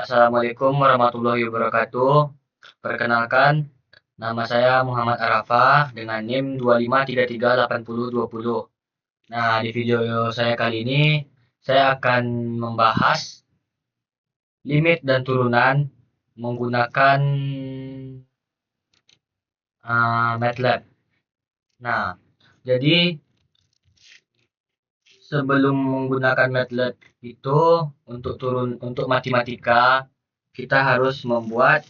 Assalamualaikum warahmatullahi wabarakatuh. Perkenalkan, nama saya Muhammad Arafah dengan NIM 25338020. Nah, di video saya kali ini, saya akan membahas limit dan turunan menggunakan MATLAB. Nah, jadi sebelum menggunakan MATLAB itu untuk matematika, kita harus membuat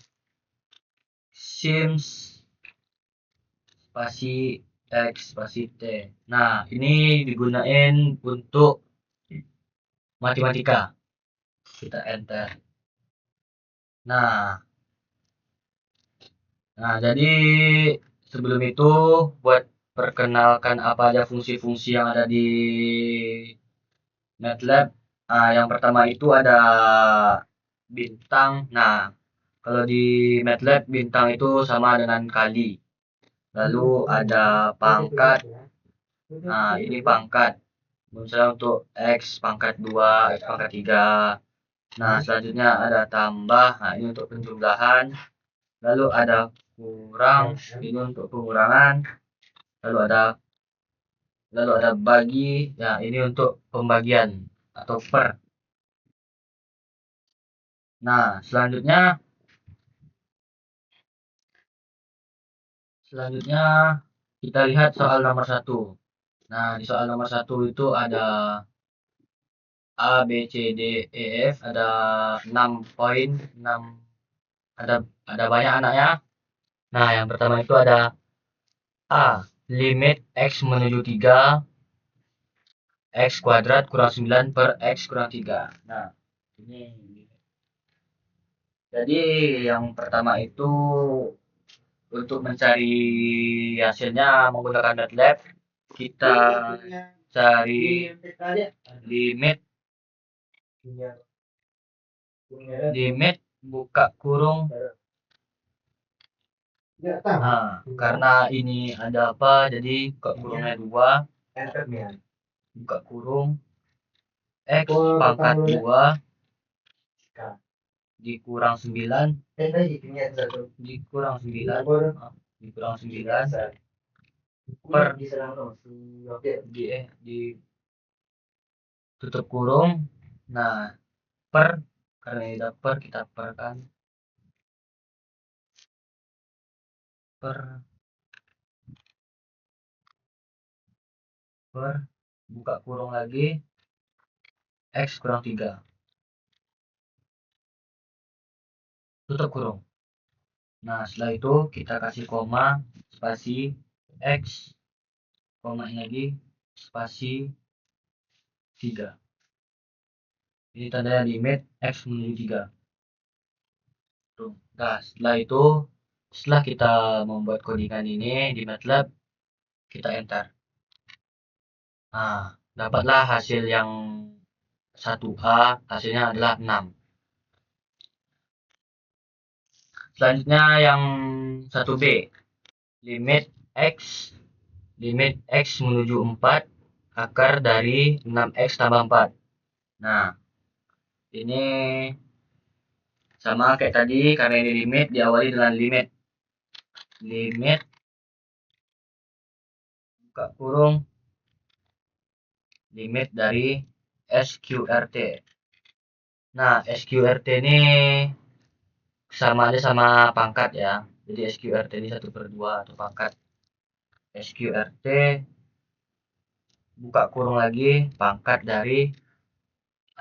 sims spasi X spasi T. Nah, ini digunain untuk matematika. Kita enter. Nah, jadi sebelum itu buat perkenalkan apa aja fungsi-fungsi yang ada di MATLAB. Yang pertama itu ada bintang. Nah, kalau di MATLAB bintang itu sama dengan kali. Lalu ada pangkat. Nah, ini pangkat. Misalnya untuk X pangkat 2, X pangkat 3. Nah, selanjutnya ada tambah. Nah, ini untuk penjumlahan. Lalu ada kurang. Ini untuk pengurangan. Lalu ada bagi. Ya, ini untuk pembagian atau per. Nah, selanjutnya kita lihat soal nomor 1. Nah, di soal nomor 1 itu ada A, B, C, D, E, F, ada 6 poin, 6 ada banyak anaknya. Nah, yang pertama itu ada A, limit X menuju 3, X kuadrat kurang 9 per X kurang 3. Nah, ini. Jadi, yang pertama itu untuk mencari hasilnya menggunakan MATLAB, kita cari limit buka kurung. Nah, karena ini ada apa, jadi buka kurungnya 2, buka kurung X pangkat 2 dikurang 9 dikurang 9 per di tutup kurung. Nah, per, karena ini dapat kita perkan per buka kurung lagi X kurang 3 tutup kurung. Nah, setelah itu kita kasih koma spasi X koma lagi spasi 3. Ini tanda limit X menuju 3. Nah, setelah kita membuat codingan ini di MATLAB, kita enter. Nah, dapatlah hasil yang 1A, hasilnya adalah 6. Selanjutnya yang 1B, limit X menuju 4 akar dari 6X tambah 4. Nah, ini sama kayak tadi, karena ini limit, diawali dengan limit buka kurung limit dari SQRT. Nah, SQRT ini sama aja sama pangkat ya. Jadi SQRT ini 1/2 atau pangkat. SQRT buka kurung lagi pangkat dari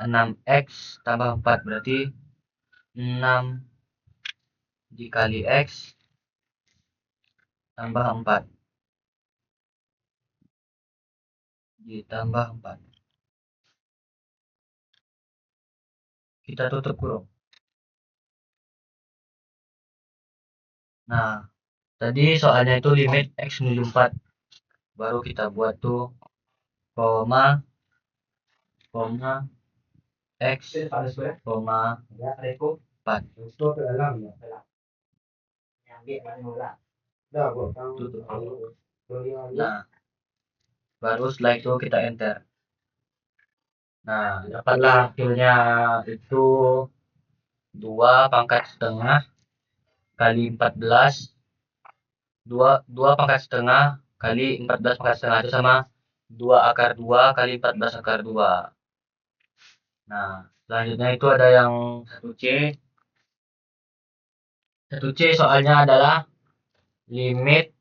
6X tambah 4, berarti 6 dikali X tambah 4 ditambah 4. Kita tutup kurung. Nah, tadi soalnya itu limit X menuju 4. Baru kita buat tuh koma X koma 4. Nah, baru setelah itu kita enter. Nah, dapatlah hasilnya itu 2 pangkat setengah kali 14, 2 pangkat setengah kali 14 pangkat setengah itu sama 2 akar 2 kali 14 akar 2. Nah, selanjutnya itu ada yang 1C. 1C soalnya adalah limit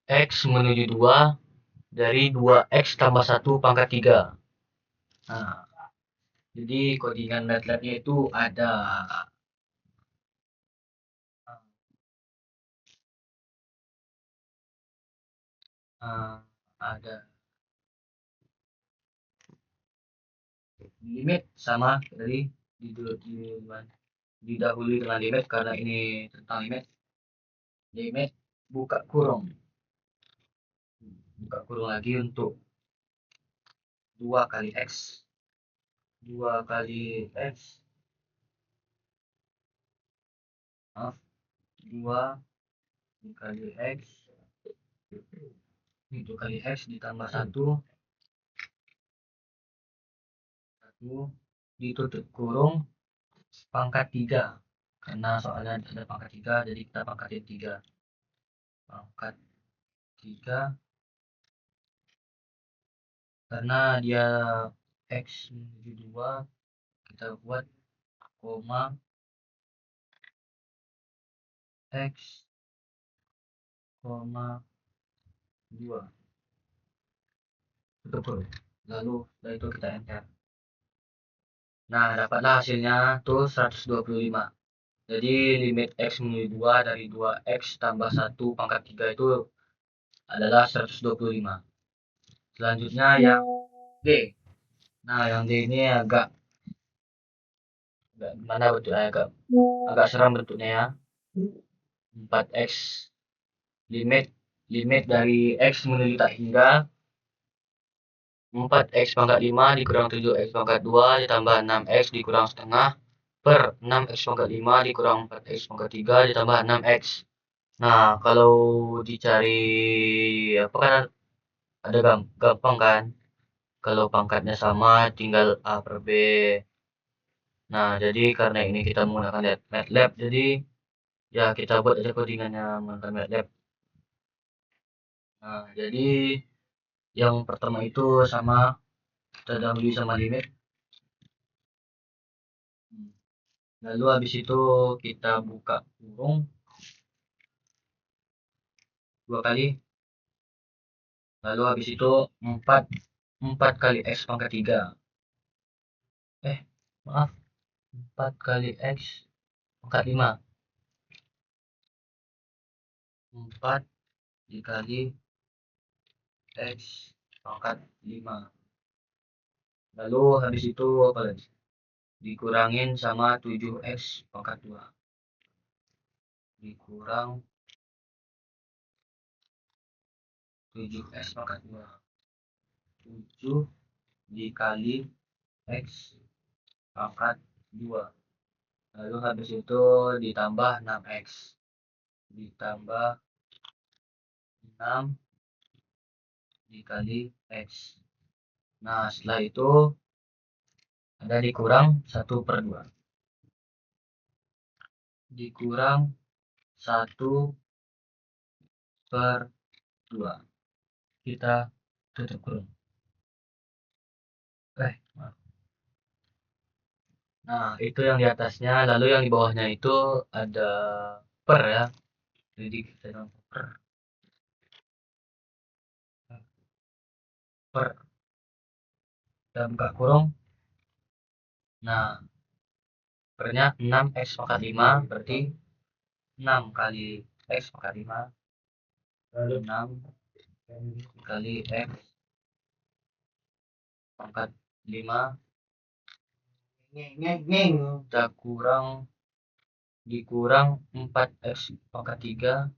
X menuju 2 dari 2X tambah 1 pangkat 3. Nah, jadi codingan MATLAB-nya itu ada limit sama dari didahului dengan limit karena ini tentang limit buka kurung lagi untuk 2 kali X 2 kali X 2 dikali X itu kali X ditambah 1 ditutup kurung pangkat 3 karena soalnya ada pangkat 3 jadi kita pangkatin 3 pangkat 3 karena dia X menuju 2 kita buat koma X koma 2 tutup kurung lalu setelah itu kita enter. Nah, dapatlah hasilnya tuh 125. Jadi limit X menuju 2 dari 2X tambah 1 pangkat 3 itu adalah 125. Selanjutnya yang D. Nah, yang D ini agak gimana bentuknya, agak seram bentuknya ya. 4X limit dari X menuju tak hingga 4X pangkat 5 dikurang 7X pangkat 2 ditambah 6X dikurang setengah per 6X pangkat 5 dikurang 4X pangkat 3 ditambah 6X. Nah, kalau dicari apa kan ada gampang kan. Kalau pangkatnya sama tinggal A per B. Nah, jadi karena ini kita menggunakan MATLAB, jadi ya kita buat aja codingannya menggunakan MATLAB. Nah, jadi yang pertama itu sama kita dahului sama limit. Lalu habis itu kita buka kurung 2 kali. Lalu habis itu 4 kali X pangkat 3. Maaf. 4 kali X pangkat 5. 4 dikali X pangkat 5. Lalu habis itu apa lagi? Dikurangin sama 7X pangkat 2. Dikurang 7X pangkat 2. 7 dikali X pangkat 2. Lalu habis itu ditambah 6X. Ditambah 6 dikali X. Nah, setelah itu ada dikurang 1 per 2. Dikurang 1 per 2. Kita tutup kurung. Maaf. Nah, itu yang di atasnya. Lalu yang di bawahnya itu ada per ya. Jadi kita per dan buka kurung. Nah, pernya 6X pangkat 5 berarti 6 kali X pangkat 5 lalu 6 kali X pangkat 5 kita dikurang 4X pangkat 3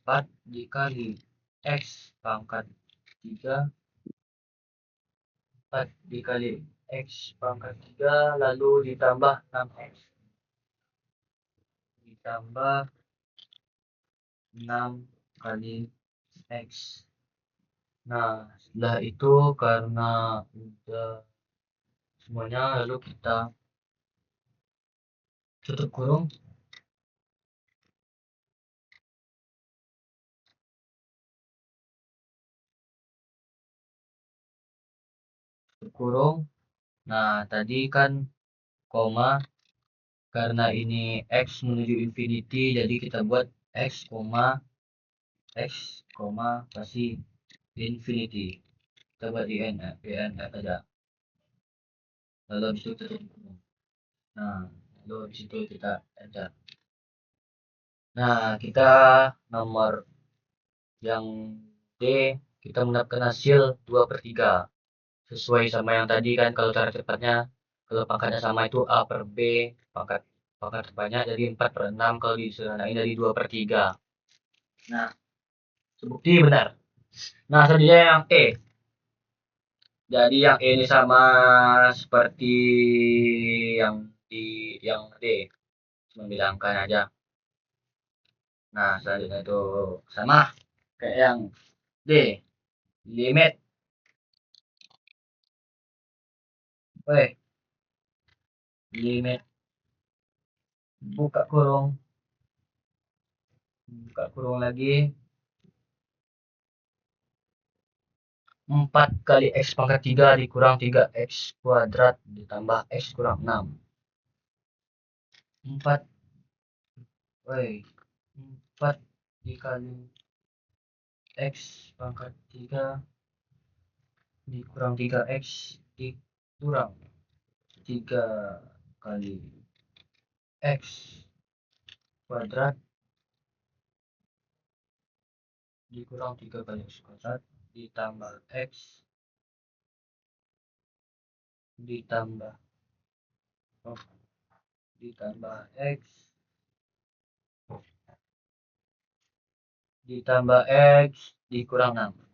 4 dikali X pangkat 3 4 dikali X pangkat 3 lalu ditambah 6X ditambah 6 kali X. Nah, setelah itu karena udah semuanya lalu kita tutup kurung, tutup kurung. Nah, tadi kan koma, karena ini x menuju infinity, jadi kita buat x, kasih infinity. Kita buat INF aja. Lalu habis itu tutup kurung. Nah, lalu habis itu kita enter. Nah, kita nomor yang D, kita mendapatkan hasil 2/3. Sesuai sama yang tadi kan, kalau cara cepatnya, kalau pangkatnya sama itu A per B, pangkat pangkat terbanyak jadi 4/6, kalau disederhanain dari 2/3. Nah, terbukti benar. Nah, selanjutnya yang E. Jadi yang E ini sama seperti yang yang D, cuma beda angkanya aja. Nah, selanjutnya itu sama kayak yang D, limit. Weh, limit buka kurung, lagi, 4 kali x pangkat 3 dikurang 3x kuadrat ditambah x kurang 6. 4, woi, 4 dikali x pangkat 3 dikurang 3x dikurang 3 kali x kuadrat dikurang 3 kali x kuadrat ditambah x ditambah x ditambah x dikurang 6.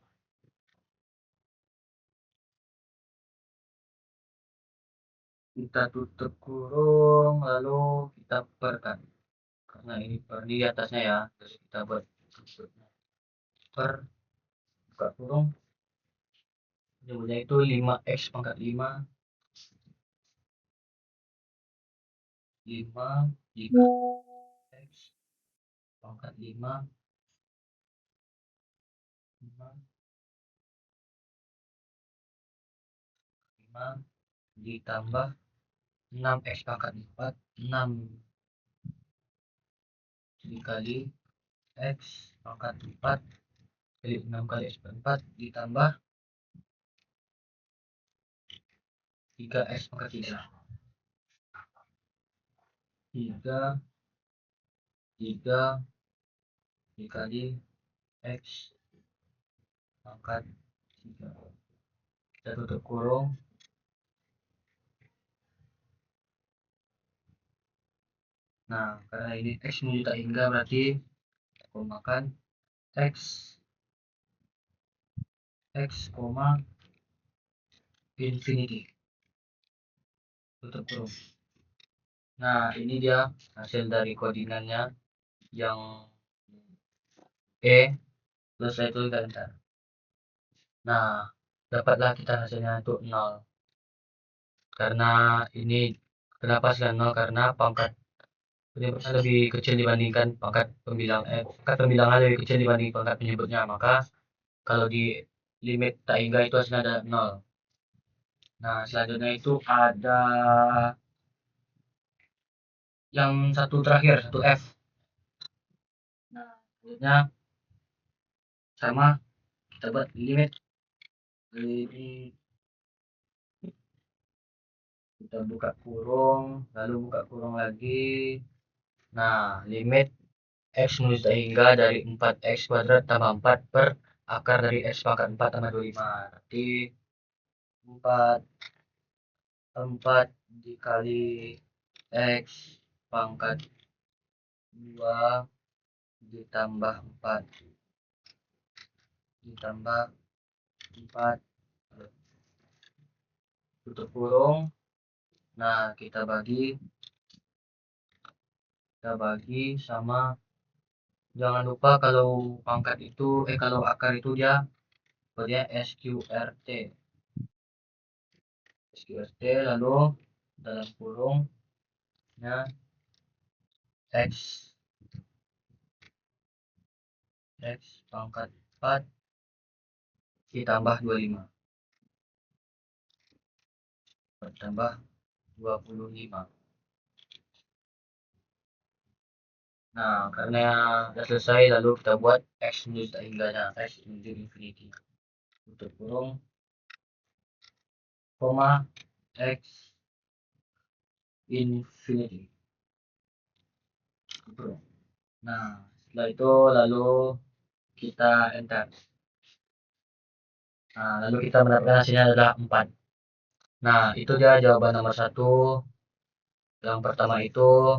Kita tutup kurung, lalu kita perkan, karena ini per di atasnya ya, terus kita buat per, buka kurung, jumlahnya itu 5x pangkat 5, 5 jika x pangkat 5, 5 ditambah 6x pangkat 4, 6 dikali x pangkat 4 kali 6 kali x pangkat 4 ditambah 3x pangkat 3, 3 dikali x pangkat 3. Kita tutup kurung. Nah, karena ini x menuju tak hingga, berarti komakan x koma infinity, tutup kurung. Nah, ini dia hasil dari codingannya yang E, terus saya tuliskan enter. Nah, dapatlah kita hasilnya untuk 0. Karena ini, kenapa sih 0? Karena pangkat penyebutnya lebih kecil dibandingkan pangkat pembilangan lebih kecil dibanding pangkat penyebutnya, maka kalau di limit tak hingga itu hasilnya ada 0. Nah, selanjutnya itu ada yang satu terakhir, satu F. Nah, selanjutnya sama, kita buat limit, kita buka kurung, lalu buka kurung lagi. Nah, limit x menuju tak hingga dari 4x kuadrat tambah 4 per akar dari x pangkat 4 tambah 25. Berarti 4 dikali x pangkat 2 ditambah 4 ditambah 4 tutup kurung. Nah, kita bagi sama, jangan lupa kalau pangkat itu kalau akar itu dia SQRT, lalu dalam kurungnya X pangkat 4 ditambah 25 bertambah 25. Nah, karena sudah selesai, lalu kita buat X menuju tak hingganya, X menuju infinity. Tutup kurung, koma, X infinity. Kurung. Nah, setelah itu lalu kita enter. Nah, lalu kita mendapatkan hasilnya adalah 4. Nah, itu dia jawaban nomor 1. Yang pertama itu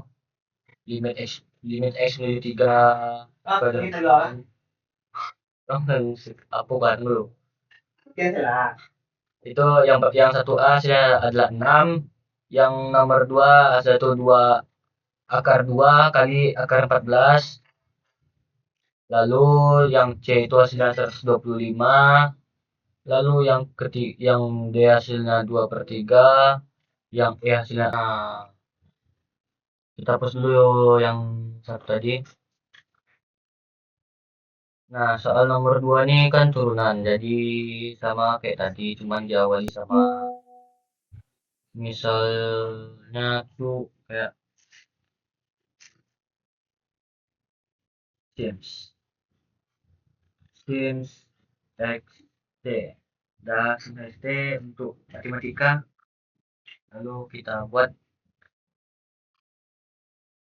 limit X menuju 3 per apa kan dulu. Itu yang 1A hasilnya adalah 6. Yang nomor 2 hasilnya itu 2 akar 2 kali akar 14. Lalu yang C itu hasilnya 125. Lalu yang D hasilnya 2/3. Yang E hasilnya kita hapus dulu yang satu tadi. Nah, soal nomor 2 ini kan turunan, jadi sama kayak tadi, cuman diawali sama misalnya tuh kayak James X T. Dan X T untuk matematika, lalu kita buat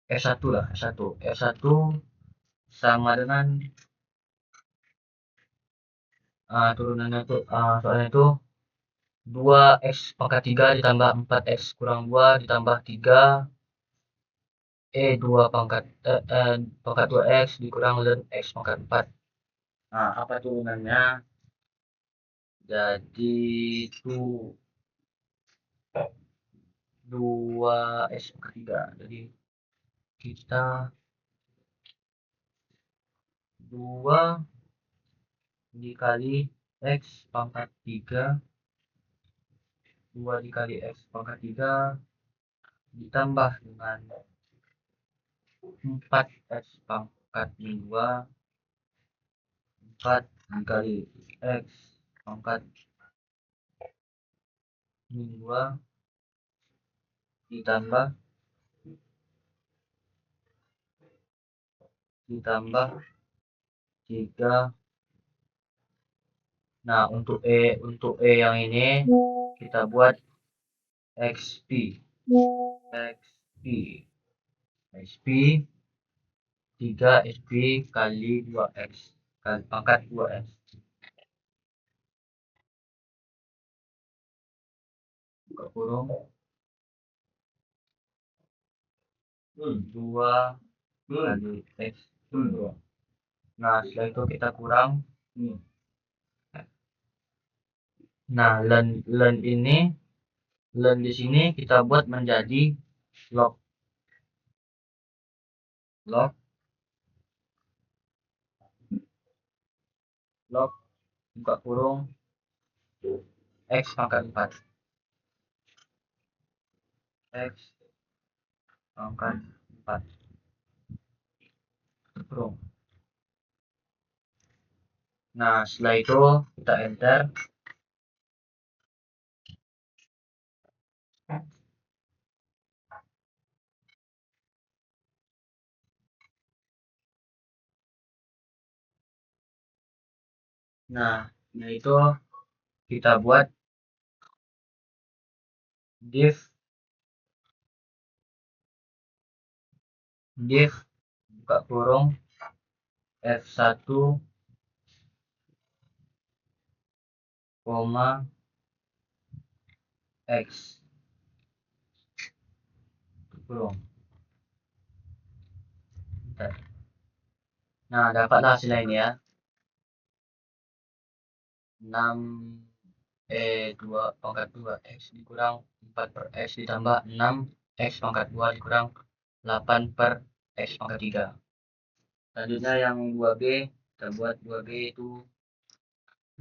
F1 lah, F1 sama dengan turunannya tuh soalnya itu 2x pangkat 3 ditambah 4x kurang 2 ditambah 3 2 pangkat 2x dikurang ln x pangkat 4. Nah, apa turunannya? Jadi itu 2x pangkat 3. Jadi kita 2 dikali x pangkat 3, 2 dikali x pangkat 3 ditambah dengan 4x pangkat 2, 4 dikali x pangkat 2 ditambah 3. Nah, untuk E yang ini kita buat XP 3 XP kali 2x kali pangkat 2x. Buka kurung 2 kali x 2. Nah, setelah itu kita kurang. Nah, ln di sini kita buat menjadi log buka kurung x pangkat 4 x pangkat 4 kurung. Nah, setelah itu kita enter. Nah, itu kita buat div buka kurung F1 koma x kurung. Nah, dapatlah hasilnya ini ya. 6 2 pangkat 2 x dikurang 4 per x ditambah 6 x pangkat 2 dikurang 8 per x pangkat 3. Selanjutnya yang 2b, kita buat 2b itu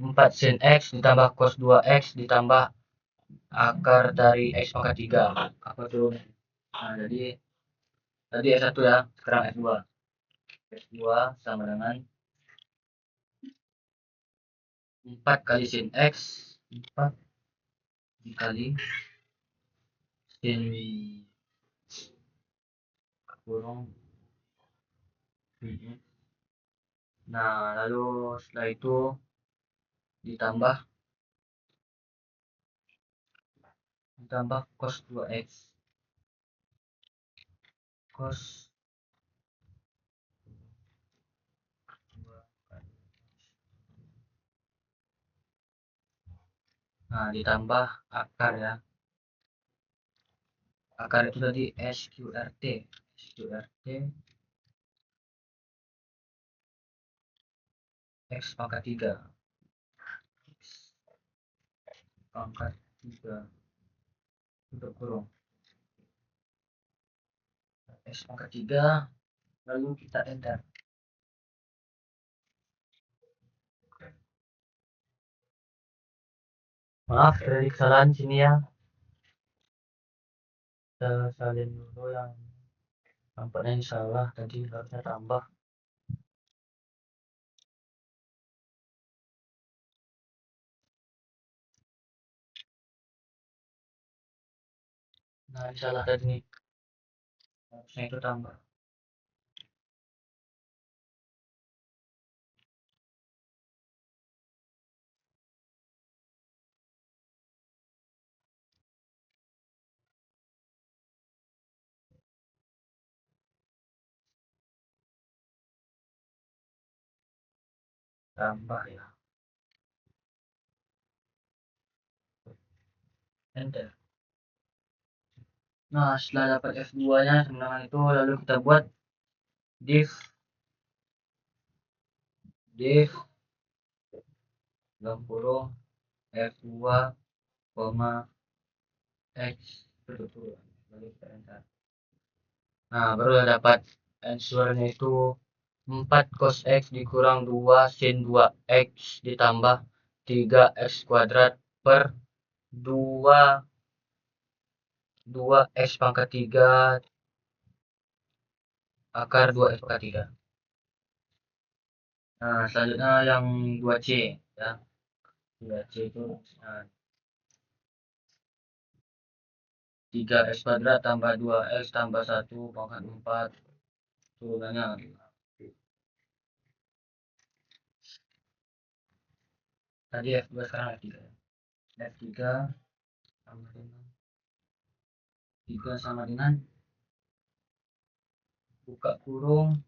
4 sin x ditambah cos 2x ditambah akar dari x pangkat 3. Apa tuh? Nah, jadi Tadi S1 ya, sekarang S2. S2 sama dengan 4 kali sin X, 4 dikali sin kurung. Nah, lalu setelah itu ditambah cos 2X. Cos 2. Nah, ditambah akar ya. Akar itu tadi SQRT. SQRT X pangkat 3. X pangkat 3 tutup kurung. X pangkat 3, lalu kita enter. Maaf, ada kesalahan sini ya. Kita salin dulu yang nampaknya ini salah, tadi harusnya tambah. Nah, ini salah tadi nih. Harusnya itu tambah. Tambah ya. Enter. Nah, setelah dapat F2-nya sebenarnya itu, lalu kita buat div dalam kurung F2, X tutup kurung. Lalu kita enter. Nah, baru dapat answernya itu 4 cos X dikurang 2 sin 2X ditambah 3X kuadrat per 2 X pangkat 3 akar 2X pangkat 3. Nah, selanjutnya yang 2C ya. 2C itu 3X kuadrat tambah 2X tambah 1 pangkat 4 turunannya. Tadi F2, sekarang F3. F3 sama dengan 3 sama dengan buka kurung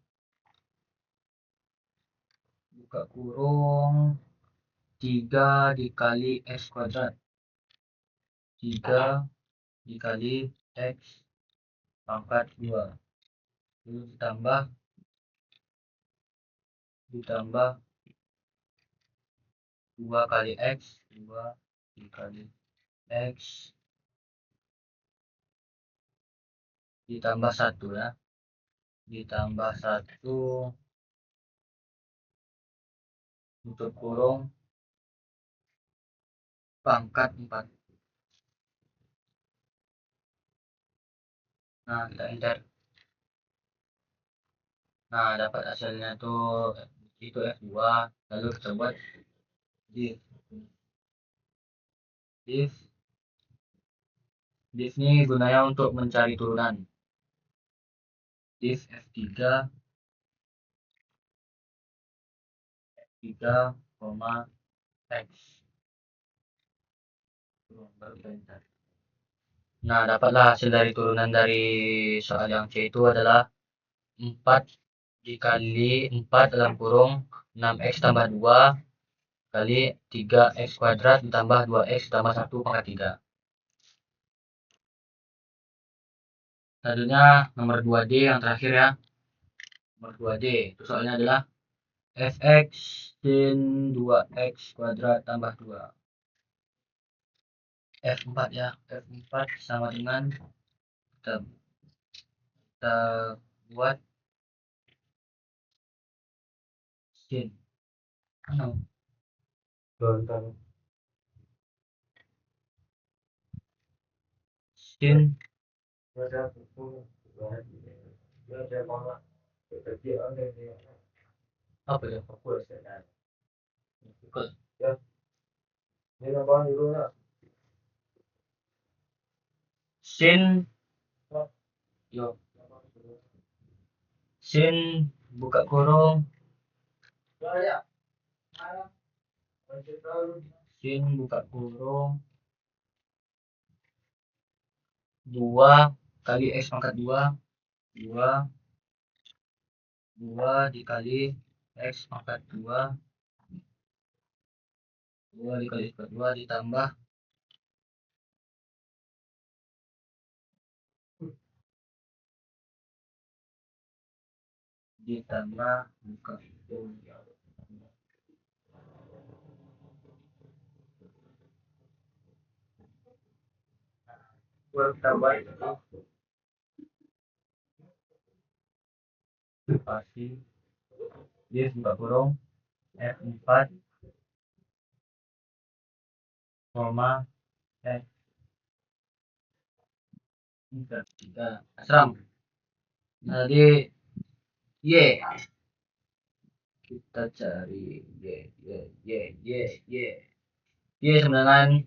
3 dikali X kuadrat. 3 dikali X pangkat 2. Lalu ditambah 2 kali X. 2 dikali X ditambah 1 ya. Ditambah 1 tutup kurung pangkat 4. Nah, kita enter. Nah, dapat hasilnya itu F2. Lalu kita buat div. Div ini gunanya untuk mencari turunan. Div F3 X. Baru kita enter. Nah, dapatlah hasil dari turunan dari soal yang C itu adalah 4 dikali 4 dalam kurung 6X tambah 2 kali 3X kuadrat ditambah 2X tambah 1 pangkat 3. Selanjutnya nomor 2D yang terakhir ya. Nomor 2D itu soalnya adalah fx sin 2x kuadrat tambah 2. F4 ya. F4 sama dengan kita buat sin. Sin Apa ya? Fokus. Sin, yo, sin buka kurung, sin buka kurung 2 kali x pangkat 2, 2 dikali x pangkat 2, 2 dikali x pangkat 2 ditambah buka kurung tambah pasti dia buka kurung f4 koma x 3 asram. Jadi y kita cari y sama dengan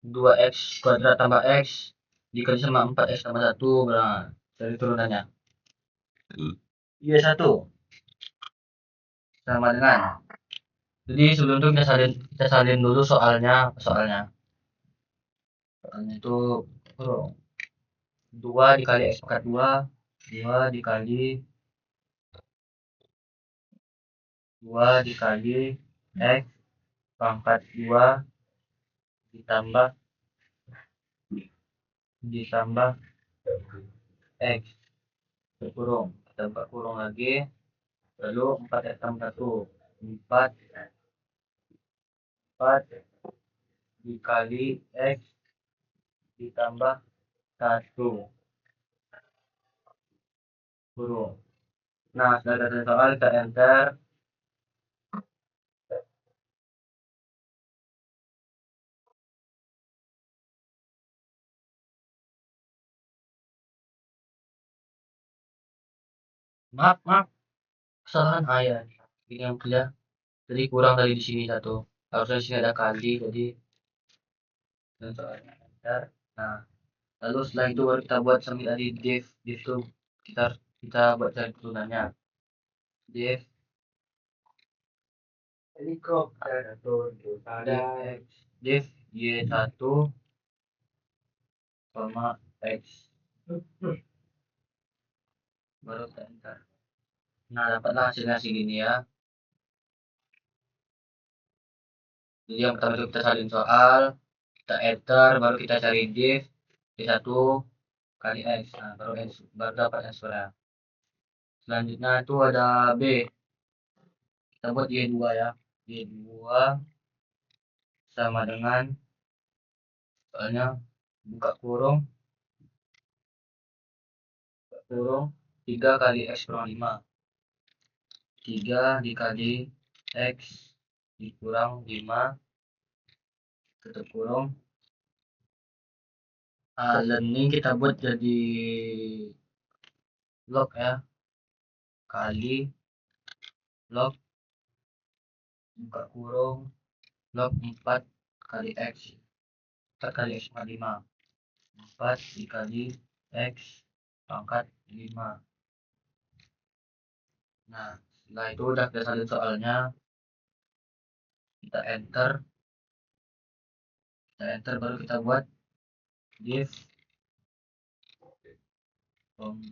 2x kuadrat tambah x dikali sama 4x tambah 1, berapa dari turunannya y1 sama dengan, jadi sebelum itu kita salin dulu soalnya itu kurung 2 dikali x pangkat 2, 2 dikali x pangkat 2 ditambah x kurung, kita buka kurung lagi, lalu 4x tambah 1, 4 dikali x ditambah 1 kurung. Nah, sudah ada soal, kita enter. Maaf, kesalahan ayat ini yang kuliah, jadi kurang dari di sini 1, harusnya di sini ada kali, jadi soalnya enter. Nah, lalu setelah itu baru kita buat sambil tadi div itu kita buat cari turunannya, div helikopter ada div y1 koma x baru kita enter. Nah, dapatlah hasilnya segini ya. Jadi yang pertama itu kita salin soal, kita enter, baru kita cari div y1 kali x, nah baru dapat hasilnya. Selanjutnya itu ada b, kita buat y2 ya, y2 sama dengan, soalnya buka kurung 3 kali x kurang 5, 3 dikali x dikurang 5 tutup kurung. Learning kita buat jadi log ya, kali log buka kurung log 4 kali x, 4 kali x pangkat 5, 4 dikali x pangkat 5. Nah, setelah itu udah kita salin soalnya, kita enter baru kita buat div kurung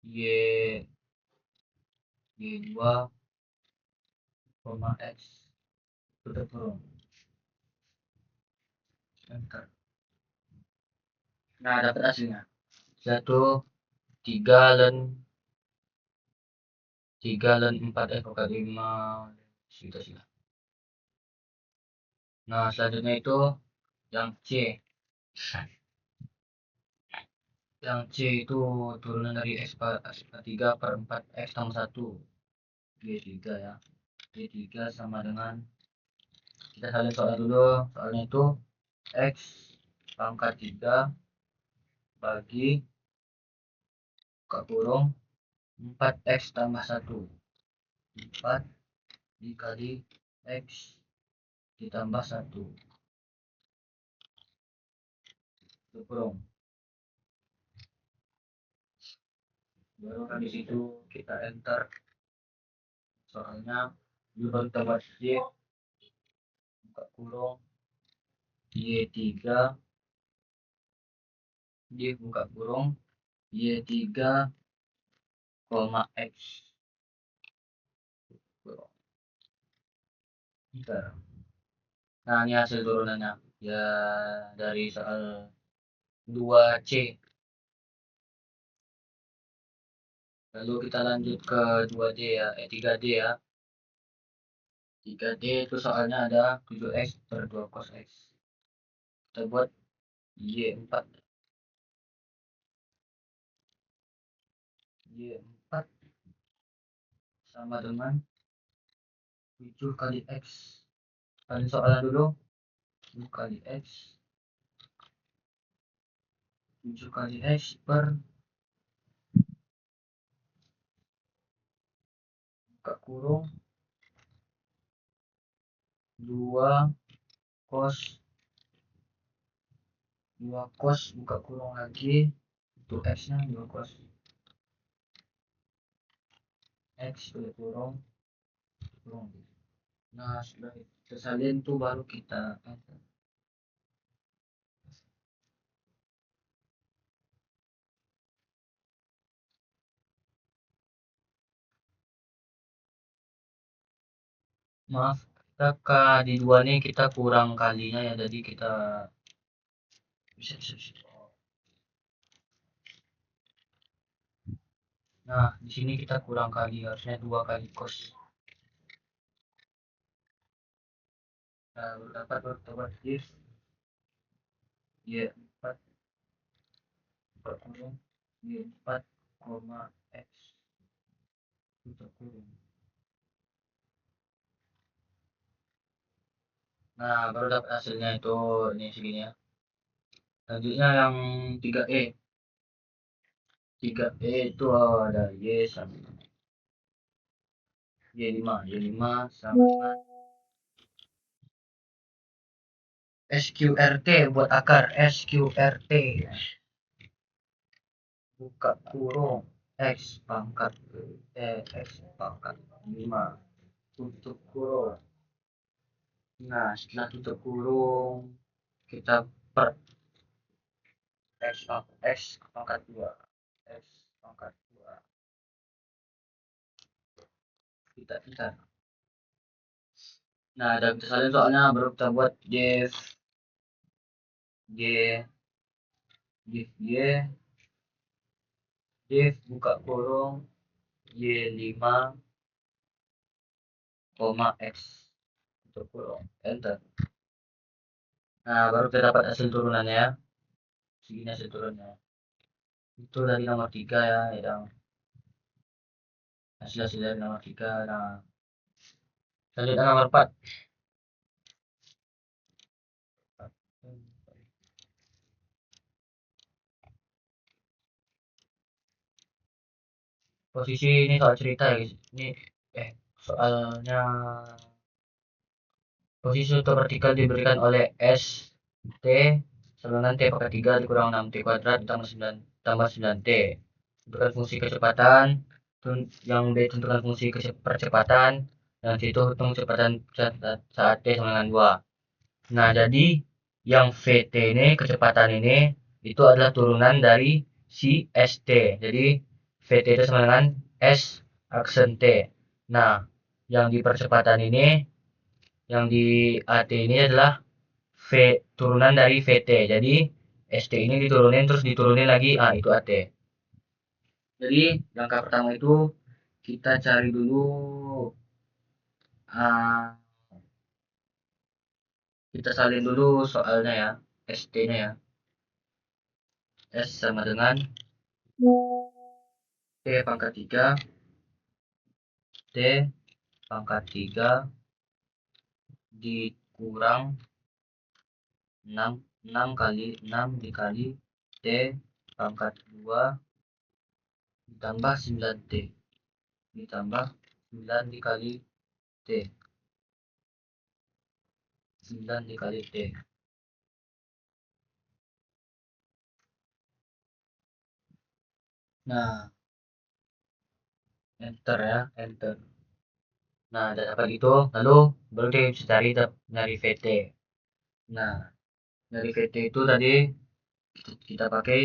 y2 koma x tutup kurung, enter. Nah, dapat hasilnya 3 dan 4 pangkat 5 gitu sih. Nah, selanjutnya itu yang C. Yang C itu turunan dari x 3 per 4 x tambah 1, y3 ya, y3 sama dengan, kita salin soal dulu, soalnya itu x pangkat 3 bagi buka kurung 4x tambah 1. 4 dikali x ditambah 1. Tutup kurung. Baru kan di situ kita enter. Soalnya juga kita buat y, buka kurung y3 di buka kurung y3, x. Nah, ini hasil turunannya ya dari soal 2C. Lalu kita lanjut ke 2D ya, 3D ya. 3D itu soalnya ada 7x per 2 cos x. Kita buat y4. Y4 sama dengan 7 kali x. Kali soalnya dulu 7 kali x 7 kali x per buka kurung 2 cos buka kurung lagi untuk x nya 2 cos x tutup kurung. Nah, sudah kita salin tuh baru kita enter. Maaf, kita di 2 nih kita kurang kalinya ya, jadi kita bisa. Nah, di sini kita kurang kali, harusnya 2 kali cos. Nah, dapat if y4 kurung y4, x tutup kurung. Nah, baru dapat hasilnya itu ini segini ya. Selanjutnya yang 3E. 3E itu ada y sama y5 sama SQRT buat akar SQRT. Buka kurung x pangkat x pangkat 5 tutup kurung. Nah, setelah tutup kurung kita per x pangkat 2 x pangkat 2 kita. Nah, dan kita salin soalnya baru kita buat div buka kurung y5, x tutup kurung, enter. Nah, baru kita dapat hasil turunannya ya. Segini hasil turunnya. Itu dari nomor 3 ya, yang hasil dari nomor 3. Nah, selanjutnya nomor 4. Posisi ini soal cerita ya guys. Ini soalnya posisi struktur vertikal diberikan oleh S T sama dengan T pangkat 3 dikurang 6 T kuadrat ditambah 9T. Tentukan fungsi kecepatan, yang B tentukan fungsi percepatan, dan situ hitung kecepatan saat T sama dengan 2. Nah, jadi yang VT ini, kecepatan ini, itu adalah turunan dari si ST. Jadi VT itu sama dengan S aksen T. Nah, yang di percepatan ini, yang di AT ini adalah V turunan dari VT. Jadi ST ini diturunin terus diturunin lagi, itu AT. Jadi langkah pertama itu kita cari dulu kita salin dulu soalnya ya, ST nya ya. S sama dengan T pangkat 3 T pangkat 3 dikurang 6 kali 6 dikali T pangkat 2 ditambah 9T ditambah 9 dikali T 9 dikali T. Nah, enter ya, enter. Nah, udah dapat itu, lalu baru deh bisa cari VT. Nah, dari VT itu tadi kita pakai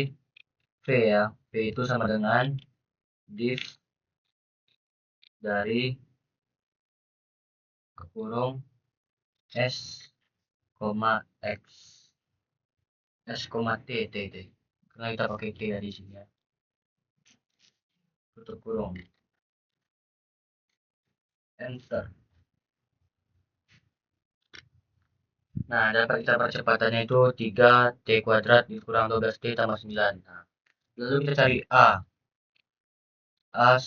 V ya. V itu sama dengan div dari kurung S, X. S, T. Karena kita pakai T ya di sini ya. Tutup kurung. Enter. Nah, dapat kita percepatannya itu 3T kuadrat dikurang 12T tambah 9. Nah, lalu kita cari A. A,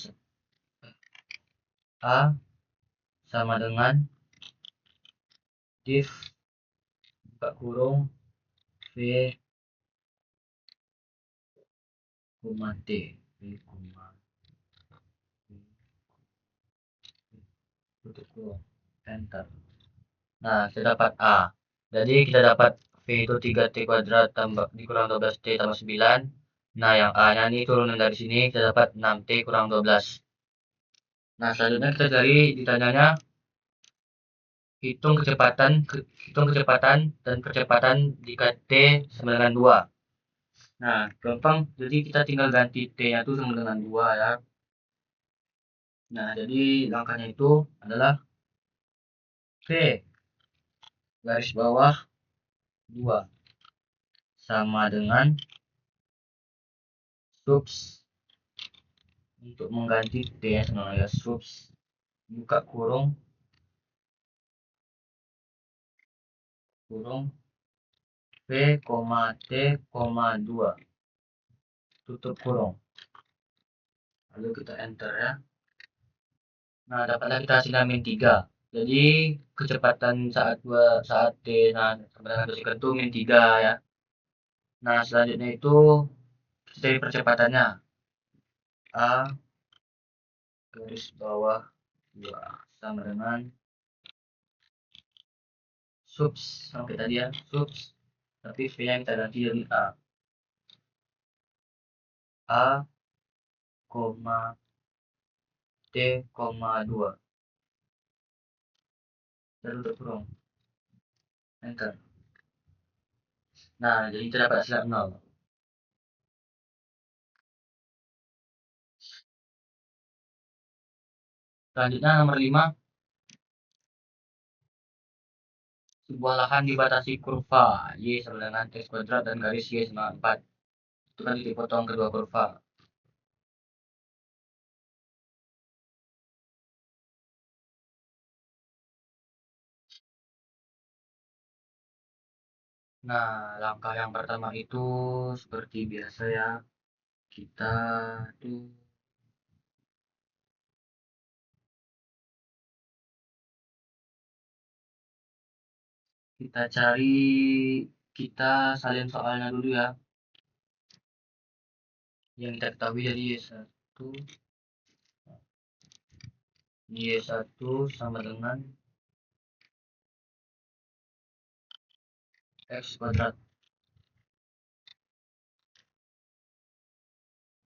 A sama dengan div buka kurung V, T. V, tutup kurung. Enter. Nah, kita dapat A. Jadi kita dapat V itu 3T kuadrat tambah dikurang 12T tambah 9. Nah, yang A-nya ini turunan dari sini kita dapat 6T kurang 12. Nah, selanjutnya kita cari ditanyanya hitung kecepatan dan kecepatan jika T sama dengan 2. Nah, gampang. Jadi kita tinggal ganti T-nya itu sama dengan 2 ya. Nah, jadi langkahnya itu adalah V garis bawah 2 sama dengan subs untuk mengganti T ya sama ya subs buka kurung V, T, 2 tutup kurung. Lalu kita enter ya. Nah, dapatlah kita hasilnya min 3. Jadi kecepatan saat T sama dengan 2 sekund itu min 3 ya. Nah, selanjutnya itu cari percepatannya. A garis bawah 2 sama dengan subs sampai tadi ya, subs. Tapi V nya kita ganti jadi A, T, 2. Lalu tutup kurung. Enter. Nah, jadi kita dapat hasil 0. Selanjutnya nomor 5. Sebuah lahan dibatasi kurva Y sama dengan X kuadrat dan garis Y sama 4. Itu kan dipotong kedua kurva. Nah, langkah yang pertama itu seperti biasa ya. Kita tuh kita salin soalnya dulu ya. Yang kita ketahui jadi Y1 sama dengan X kuadrat.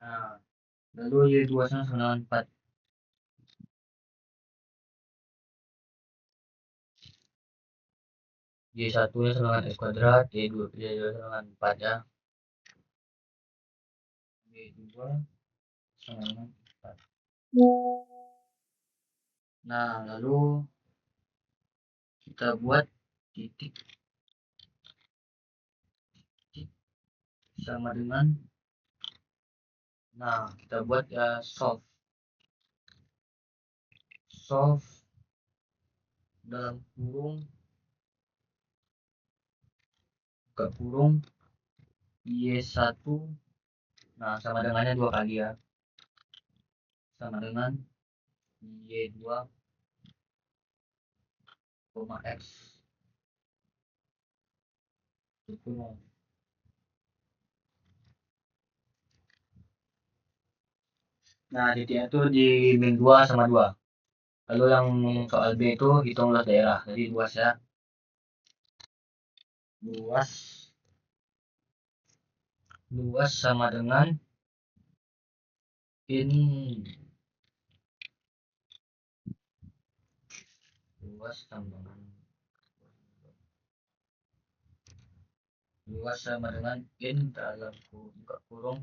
Nah, lalu Y2 sama dengan 4. Y1 nya sama dengan X kuadrat, Y2 sama dengan 4 ya. Y2 sama dengan 4. Nah, lalu kita buat titik sama dengan, nah kita buat ya solve dalam kurung buka kurung Y1, nah sama dengannya 2 kali ya, sama dengan Y2, X kurung. Nah, titiknya itu di min 2 sama 2. Lalu yang soal B itu hitung luas daerah. Jadi luas ya. Luas sama dengan in luas sama dengan luas sama dengan in dalam buka kurung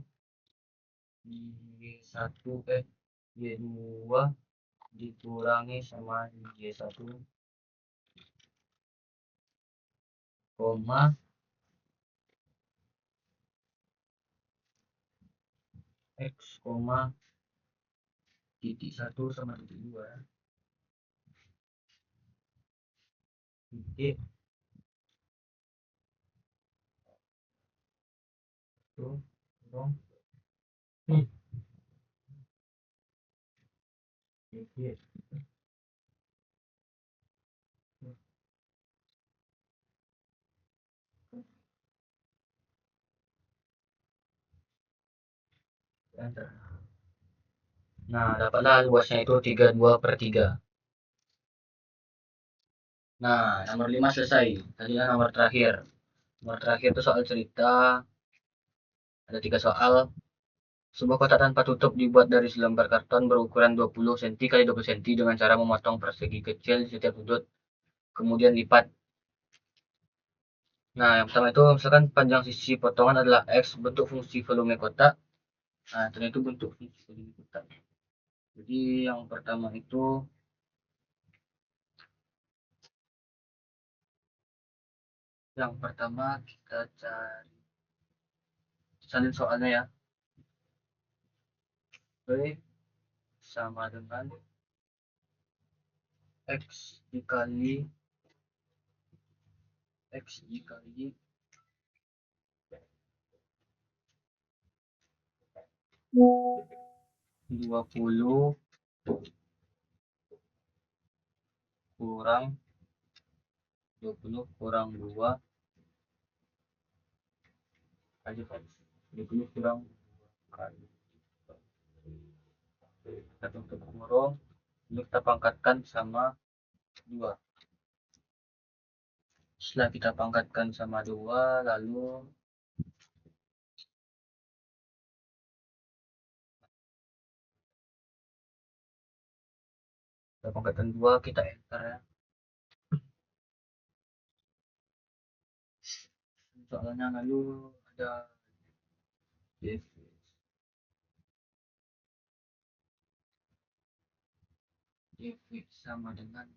Y1 Y2 dikurangi sama Y1 koma X koma titik 1 sama titik 2 titik 1 kurung titik enter. Nah, dapatlah luasnya itu 32/3. Nah, nomor 5 selesai. Tadi nomor terakhir. Nomor terakhir itu soal cerita. Ada 3 soal. Sebuah kotak tanpa tutup dibuat dari selembar karton berukuran 20 cm x 20 cm dengan cara memotong persegi kecil di setiap sudut, kemudian lipat. Nah, yang pertama itu misalkan panjang sisi potongan adalah X, bentuk fungsi volume kotak. Nah, ternyata itu bentuk fungsi volume kotak. Jadi yang pertama itu kita salin soalnya ya. B sama dengan X dikali 20 kurang 20 kurang 2 kali 20 kurang 2 kali kita tutup kurung, ini kita pangkatkan sama 2. Setelah kita pangkatkan sama 2, lalu kita pangkatkan 2, kita enter ya. Soalnya lalu ada dv sama dengan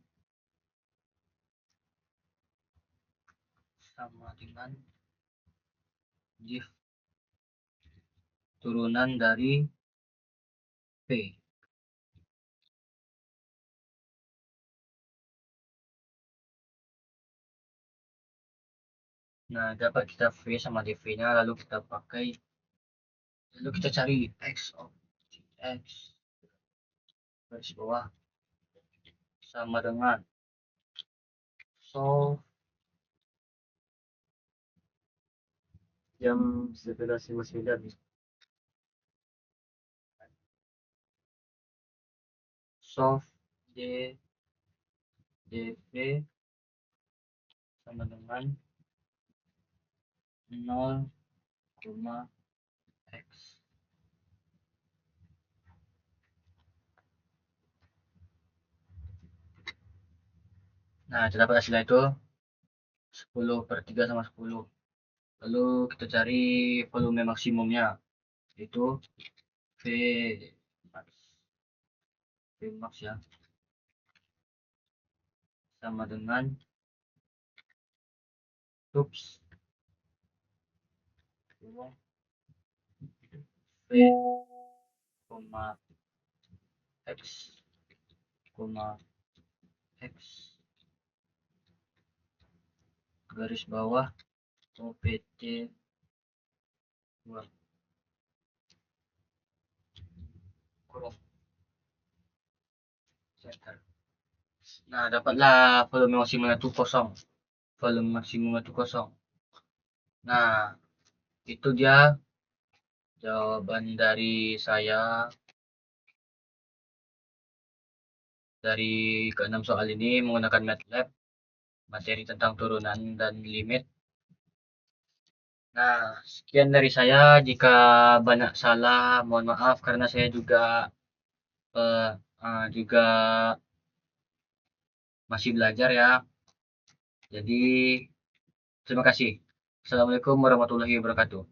div turunan dari P. Nah, dapat kita V sama dv nya, lalu kita cari X of X garis bawah sama dengan solve jam 11:59 solve dv sama dengan 0, X. Nah, kita dapat hasilnya itu 10/3 sama 10. Lalu kita cari volume maksimumnya, itu V max ya, sama dengan V, X, X garis bawah OPT 2 kurung center. Nah, dapatlah volume maksimumnya itu kosong. Nah, itu dia jawaban dari saya. dari keenam soal ini menggunakan MATLAB, materi tentang turunan dan limit. Nah, sekian dari saya. Jika banyak salah, mohon maaf karena saya eh, juga masih belajar ya. Jadi, terima kasih. Assalamualaikum warahmatullahi wabarakatuh.